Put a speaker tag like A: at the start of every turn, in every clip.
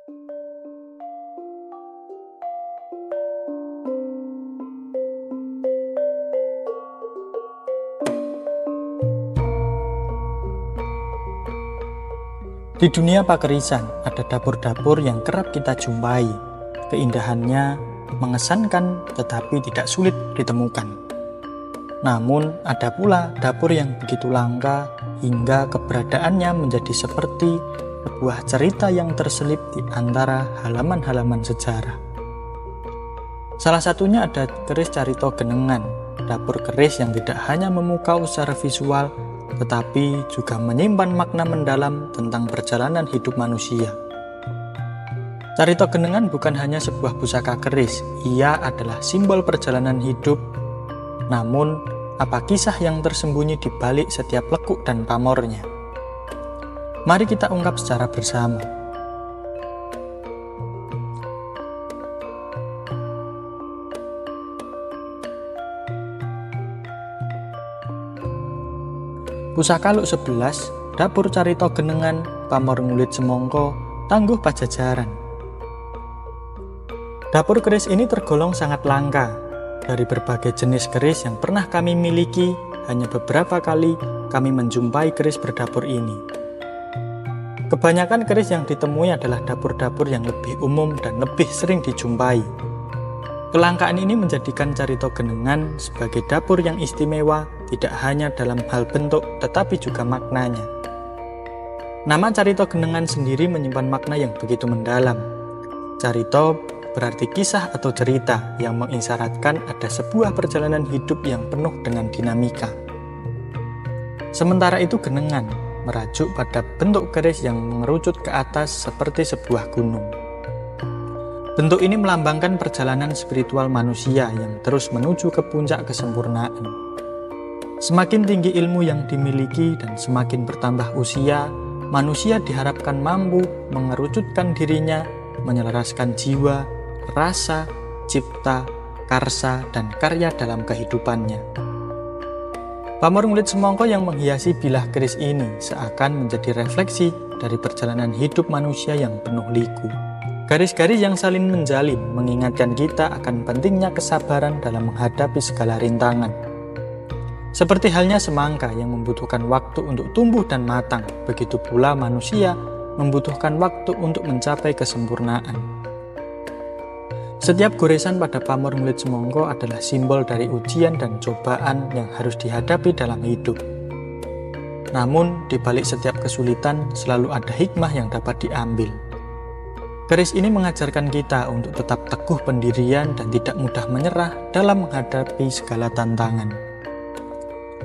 A: Di dunia pakerisan, ada dapur-dapur yang kerap kita jumpai. Keindahannya mengesankan tetapi tidak sulit ditemukan. Namun, ada pula dapur yang begitu langka hingga keberadaannya menjadi seperti sebuah cerita yang terselip di antara halaman-halaman sejarah. Salah satunya ada keris Carita Genengan, dapur keris yang tidak hanya memukau secara visual, tetapi juga menyimpan makna mendalam tentang perjalanan hidup manusia. Carita Genengan bukan hanya sebuah pusaka keris, ia adalah simbol perjalanan hidup. Namun, apa kisah yang tersembunyi di balik setiap lekuk dan pamornya? Mari kita ungkap secara bersama. Pusaka Luk 11, dapur Carita Genengan, pamor ngulit semongko, tangguh Pajajaran. Dapur keris ini tergolong sangat langka. Dari berbagai jenis keris yang pernah kami miliki, hanya beberapa kali kami menjumpai keris berdapur ini. Kebanyakan keris yang ditemui adalah dapur-dapur yang lebih umum dan lebih sering dijumpai. Kelangkaan ini menjadikan Carita Genengan sebagai dapur yang istimewa tidak hanya dalam hal bentuk tetapi juga maknanya. Nama Carita Genengan sendiri menyimpan makna yang begitu mendalam. Carita berarti kisah atau cerita yang mengisyaratkan ada sebuah perjalanan hidup yang penuh dengan dinamika. Sementara itu Genengan merajuk pada bentuk keris yang mengerucut ke atas seperti sebuah gunung. Bentuk ini melambangkan perjalanan spiritual manusia yang terus menuju ke puncak kesempurnaan. Semakin tinggi ilmu yang dimiliki dan semakin bertambah usia, manusia diharapkan mampu mengerucutkan dirinya, menyelaraskan jiwa, rasa, cipta, karsa, dan karya dalam kehidupannya. Pamor ngulit semongko yang menghiasi bilah keris ini seakan menjadi refleksi dari perjalanan hidup manusia yang penuh liku. Garis-garis yang saling menjalin mengingatkan kita akan pentingnya kesabaran dalam menghadapi segala rintangan. Seperti halnya semangka yang membutuhkan waktu untuk tumbuh dan matang, begitu pula manusia membutuhkan waktu untuk mencapai kesempurnaan. Setiap goresan pada pamor ngulit semongko adalah simbol dari ujian dan cobaan yang harus dihadapi dalam hidup. Namun, di balik setiap kesulitan selalu ada hikmah yang dapat diambil. Keris ini mengajarkan kita untuk tetap teguh pendirian dan tidak mudah menyerah dalam menghadapi segala tantangan.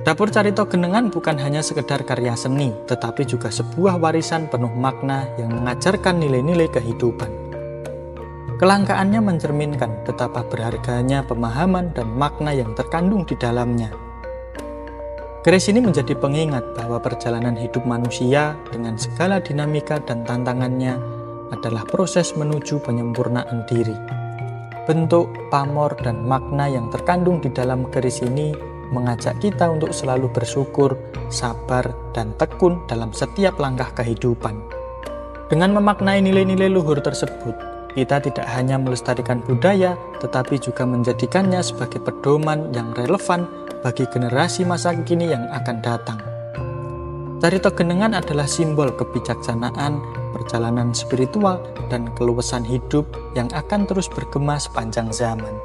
A: Dapur Carita Genengan bukan hanya sekedar karya seni, tetapi juga sebuah warisan penuh makna yang mengajarkan nilai-nilai kehidupan. Kelangkaannya mencerminkan betapa berharganya pemahaman dan makna yang terkandung di dalamnya. Keris ini menjadi pengingat bahwa perjalanan hidup manusia dengan segala dinamika dan tantangannya adalah proses menuju penyempurnaan diri. Bentuk, pamor, dan makna yang terkandung di dalam keris ini mengajak kita untuk selalu bersyukur, sabar, dan tekun dalam setiap langkah kehidupan. Dengan memaknai nilai-nilai luhur tersebut, kita tidak hanya melestarikan budaya, tetapi juga menjadikannya sebagai pedoman yang relevan bagi generasi masa kini yang akan datang. Carita Genengan adalah simbol kebijaksanaan, perjalanan spiritual, dan keluasan hidup yang akan terus bergema sepanjang zaman.